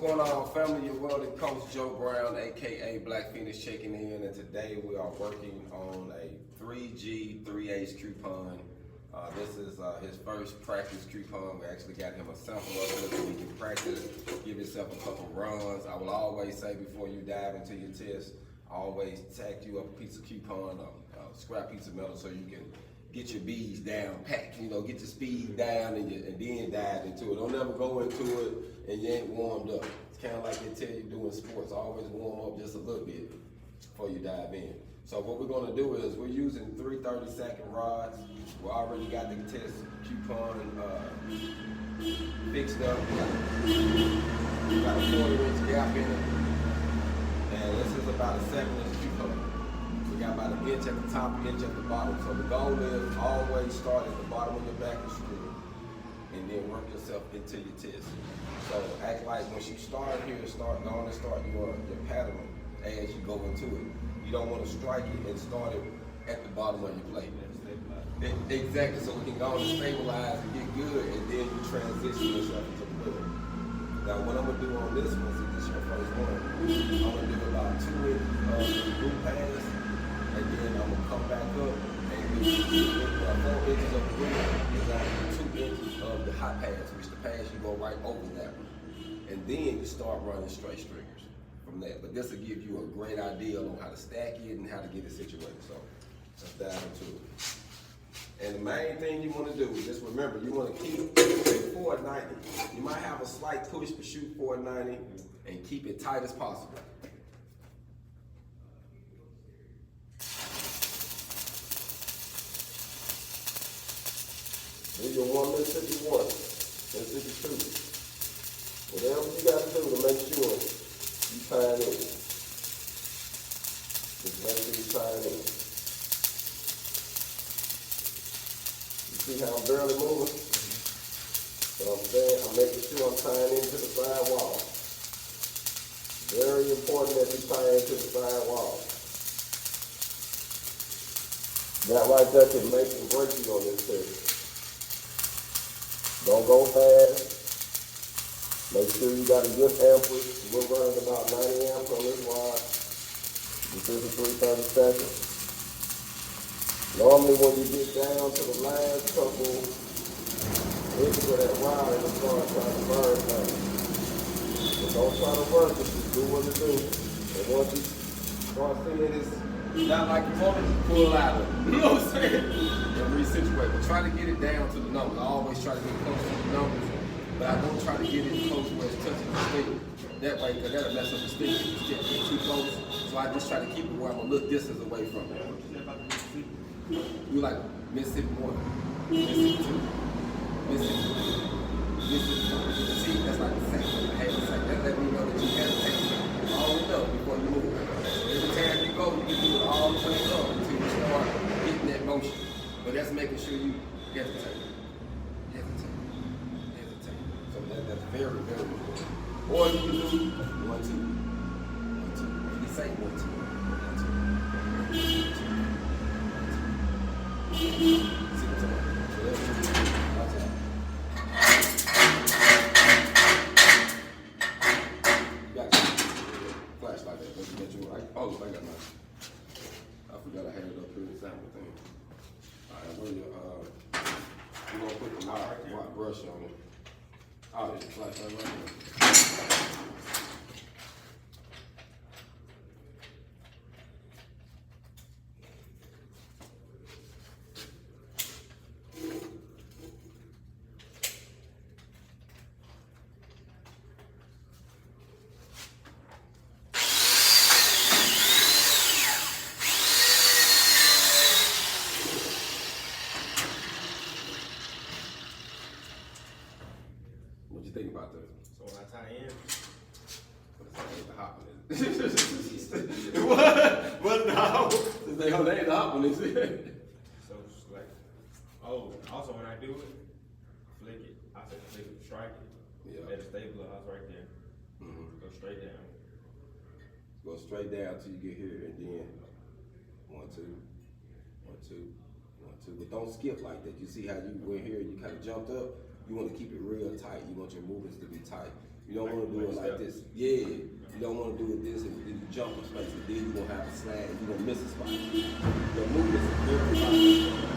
going on, family? Your welding coach Joe Brown, aka Black Phoenix, checking in, and today we are working on a 3G 3/8 coupon. This is his first practice coupon. We actually got him a sample of it so he can practice, give himself a couple runs. I will always say before you dive into your test, always tack you up a piece of coupon, a scrap piece of metal, so you can get your beads down packed, you know, get your speed down and then dive into it. Don't ever go into it and you ain't warmed up. It's kind of like they tell you doing sports, always warm up just a little bit before you dive in. So what we're gonna do is we're using 3 30-second rods. We already got the test coupon fixed up. We got a 40-inch gap in it. And this is about a 7-inch coupon. We got about an inch at the top, an inch at the bottom. So the goal is always start at the bottom of your back and screw and then work yourself into your test. So act like once you start here, start your pattern as you go into it. You don't want to strike it and start it at the bottom of your plate. Exactly, so we can go and stabilize and get good, and then you transition yourself into the middle. Now what I'm gonna do on this one, since this is your first one, I'm gonna do about 2 inches of the root pass, and then I'm gonna come back up and do 4 inches of the root, and then 2 inches of the hot pass, which the pass you go right over that one. And then you start running straight stringers from that. But this will give you a great idea on how to stack it and how to get it situated. So let's dive into it. And the main thing you want to do is just remember, you want to keep it 490. You might have a slight push, but shoot 490 and keep it tight as possible. Do your 1 Mississippi 1, Mississippi 2. Whatever you got to do to make sure you tie it in. Just make sure you tie it in. You see how I'm barely moving? But I'm saying, I'm making sure I'm tying into the side wall. Very important that you tie into the side wall. That right there can make and break you on this test. Don't go fast. Make sure you got a good amperage. We're running about 90 amps on this rod. This is a 3 30-second. Normally when you get down to the last couple inches of that rod, it'll start trying to burn things. But don't try to work it, just do what it do. And once you start seeing this, not like you want it, just pull out of it. You know what I'm saying? And resituate. But try to get it down to the numbers. I always try to get close to the numbers. But I don't try to get it close where it's touching the stick. That way, because that'll mess up the stick if you get too close. So I just try to keep it where I'm a little distance away from it. You like Mississippi 1, Mississippi 2, Mississippi 3, Mississippi 4. See, that's like the same. I had to say that let me know that you hesitate. All the way before you move. Every time you go, you can do it all the way up until you start getting that motion. But that's making sure you hesitate. So that's very, very important. Or you can do 1, 2, 1, 2. You can say 1, 2, 1, 2, 1, 2, 1, 2. See what's up. So let's do it. You got your flashlight there. Don't you like? Oh, I got mine. I forgot I had it up here the sample thing. Alright, we're gonna put the white brush on it. Oh, there's a flashlight right there. What you think about that? So when I tie in, But it's the hot one, is it? What the hot one? They ain't the hot one, is it? so it's like, oh, also when I do it, flick it. I said flick it, strike it. Yeah. Let it stabilize right there. Go straight down. Go straight down till you get here, and then 1, 2, 1, 2, 1, 2. But don't skip like that. You see how you went here, you kind of jumped up. You want to keep it real tight. You want your movements to be tight. You don't want to do it like this. Yeah, you don't want to do it this and then you jump a space, and then you're going to have a slag, you're going to miss a spot. Your movement is very fast.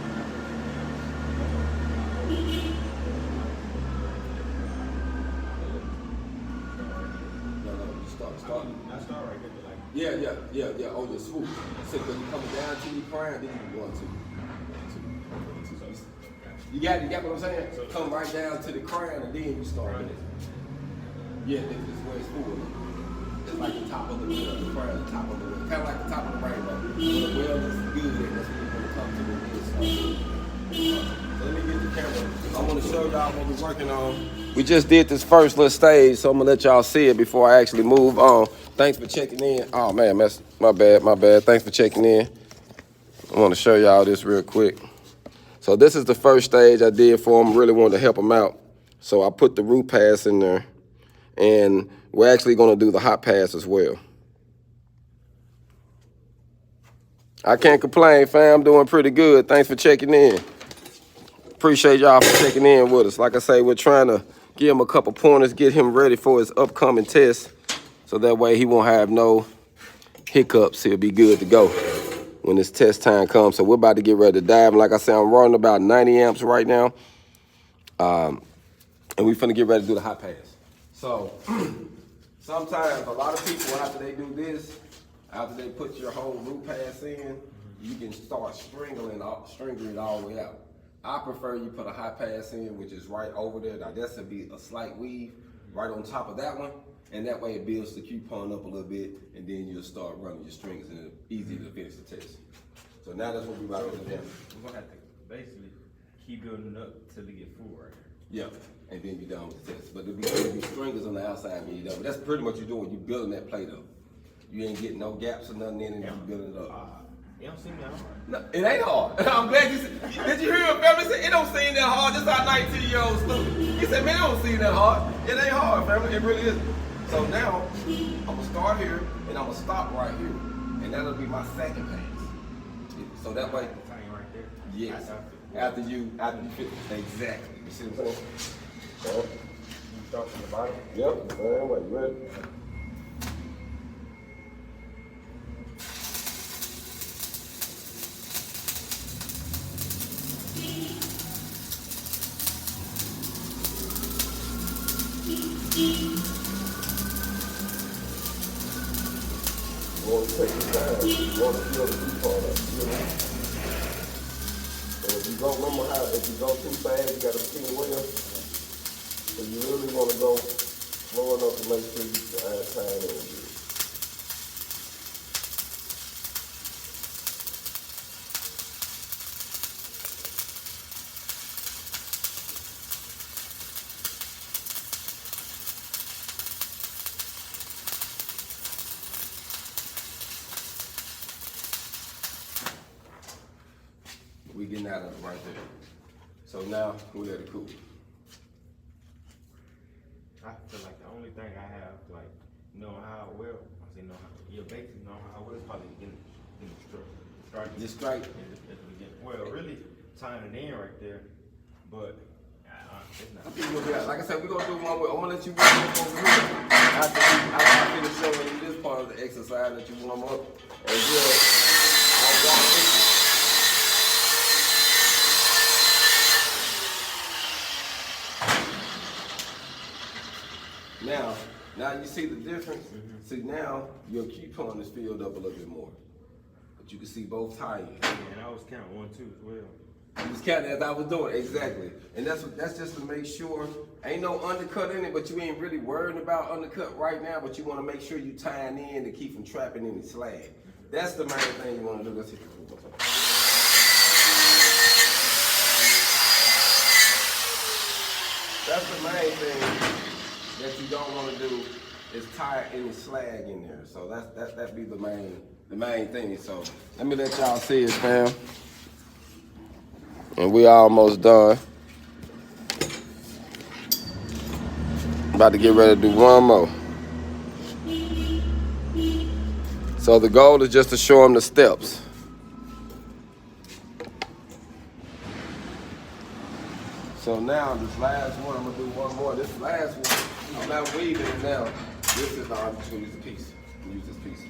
Start. I start right here, like. Yeah. Oh, your swoop. So when you're coming down to your crown, then you want to. You got what I'm saying? So come right down to the crown and then you start this. Yeah, this is where it's full. It's like the top of the wheel, the crown, the top of the wheel. Kind of like the top of the rainbow. When the wheel is good, that's when you're going to come to the wheel. So let me get the camera. I want to show y'all what we're working on. We just did this first little stage, so I'm gonna let y'all see it before I actually move on. Thanks for checking in. Oh man, that's my bad. Thanks for checking in. I want to show y'all this real quick. So this is the first stage I did for him. Really wanted to help him out. So I put the root pass in there, and we're actually gonna do the hot pass as well. I can't complain, fam. I'm doing pretty good. Thanks for checking in. Appreciate y'all for checking in with us. Like I say, we're trying to give him a couple pointers, get him ready for his upcoming test, so that way he won't have no hiccups. He'll be good to go when his test time comes. So we're about to get ready to dive. And like I said, I'm running about 90 amps right now. And we finna get ready to do the hot pass. So sometimes a lot of people, after they do this, after they put your whole root pass in, you can start stringing it all the way out. I prefer you put a hot pass in, which is right over there. Now that's gonna be a slight weave right on top of that one, and that way it builds the coupon up a little bit, and then you'll start running your strings, and it's easy to finish the test. So now that's what we're about to do. We're gonna have to basically keep building up till we get full right here. Yep, and then you're done with the test. But there'll be stringers on the outside when you're done. But that's pretty much you're doing. You're building that plate up. You ain't getting no gaps or nothing in it. You're building it up. It don't seem that hard. No, it ain't hard. I'm glad you said. Did you hear him, family? He said, it don't seem that hard. This our 19-year-old student. He said, man, it don't seem that hard. It ain't hard, family. It really isn't. So now, I'm going to start here, and I'm going to stop right here. And that'll be my second pass. So that way. Right there. Yes. After you fit. Exactly. You see what I'm saying? So, you start from the bottom? Yep. Same way. You ready? You want to take your time. You want to feel the coupon up, you know? And if you go, remember how, if you go too fast, you got to spin the wheel. So you really want to go slow enough to make sure you add time in it. We getting out of it right there. So now we let it cool. I feel like the only thing I have, like, know how well, I say know how, your basic know how well is probably getting start. Just straight. At the beginning. Well, really tying it in right there, but it's not. I think we'll be out. Like I said, we're gonna do one with. I'm gonna let you warm up over here. After I finish showing you this part of the exercise, that you warm up. And now you see the difference? Mm-hmm. See, now your coupon is filled up a little bit more. But you can see both tie-ins. Yeah, and I was counting 1, 2 as well. You was counting as I was doing, exactly. And that's just to make sure, ain't no undercut in it, but you ain't really worried about undercut right now, but you want to make sure you tying in to keep from trapping any slag. That's the main thing you want to do. Let's hit it one more time. That's the main thing that you don't want to do is tie any slag in there. So that'd be the main thing. So let me let y'all see it, fam. And we almost done. About to get ready to do one more. So the goal is just to show them the steps. So now this last one, I'm gonna do one more. This last one, I'm not weaving it now. This is, I'm just gonna use a piece. Use this piece.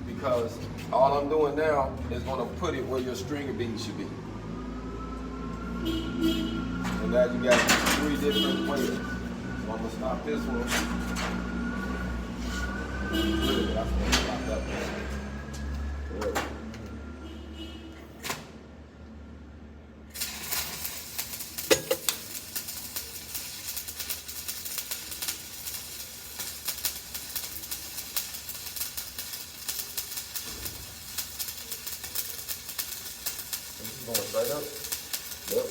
Because all I'm doing now is gonna put it where your stringer bead should be. And now you got 3 different ways. So I'm gonna stop this one. Really, that's gonna stop that one. Right. Going straight up. Yep.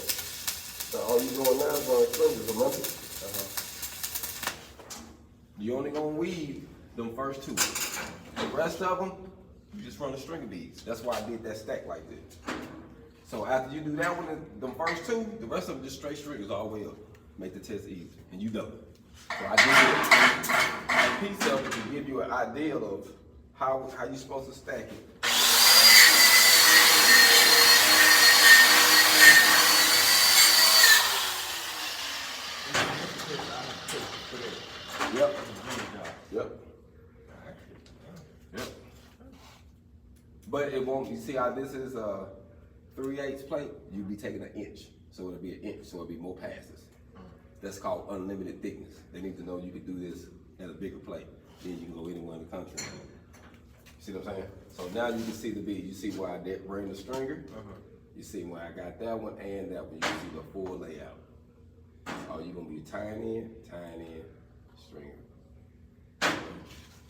So all you doing now is going straight, remember? You only gonna weave them first 2. The rest of them, you just run the stringer beads. That's why I did that stack like this. So after you do that one, them first 2, the rest of them just straight stringers all the way up. Make the test easy, and you done. So I did a piece of it to give you an idea of how you supposed to stack it. Yep. Yep. Yep. But it won't, you see how this is a 3/8 plate? You'll be taking an inch. So it'll be an inch, so it'll be more passes. That's called unlimited thickness. They need to know you can do this at a bigger plate. Then you can go anywhere in the country. See what I'm saying? So now you can see the bead. You see where I did bring the stringer. You see where I got that one and that one. You can see the full layout. Oh, you're gonna be tying in, stringer.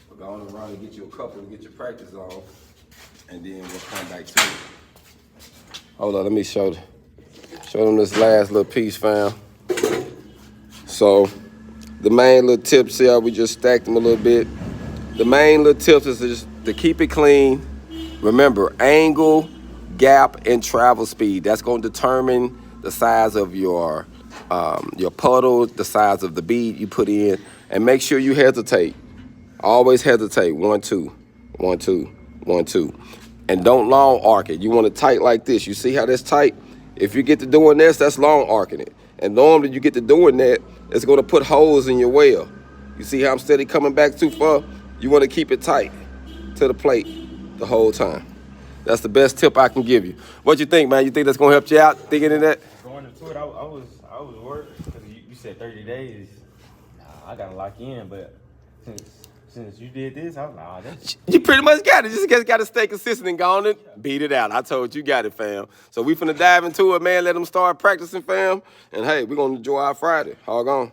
We're going around and get you a couple and get your practice on, and then we'll come back to it. Hold on, let me show them this last little piece, fam. So the main little tips here, we just stacked them a little bit. The main little tips is just to keep it clean. Remember, angle, gap, and travel speed. That's gonna determine the size of your puddle, the size of the bead you put in, and make sure you hesitate. Always hesitate. 1, 2, 1, 2, 1, 2. And don't long arc it. You want it tight like this. You see how that's tight? If you get to doing this, that's long arcing it. And normally you get to doing that, it's gonna put holes in your weld. You see how I'm steady coming back too far? You wanna keep it tight to the plate the whole time. That's the best tip I can give you. What you think, man? You think that's gonna help you out, thinking in that? Going into it, I was worried because you said 30 days. I gotta lock in, but since you did this, I was like, that's... You pretty much got it. You just got to stay consistent and go on it. Beat it out. I told you got it, fam. So we finna dive into it, man. Let them start practicing, fam. And hey, we're gonna enjoy our Friday. Hog on.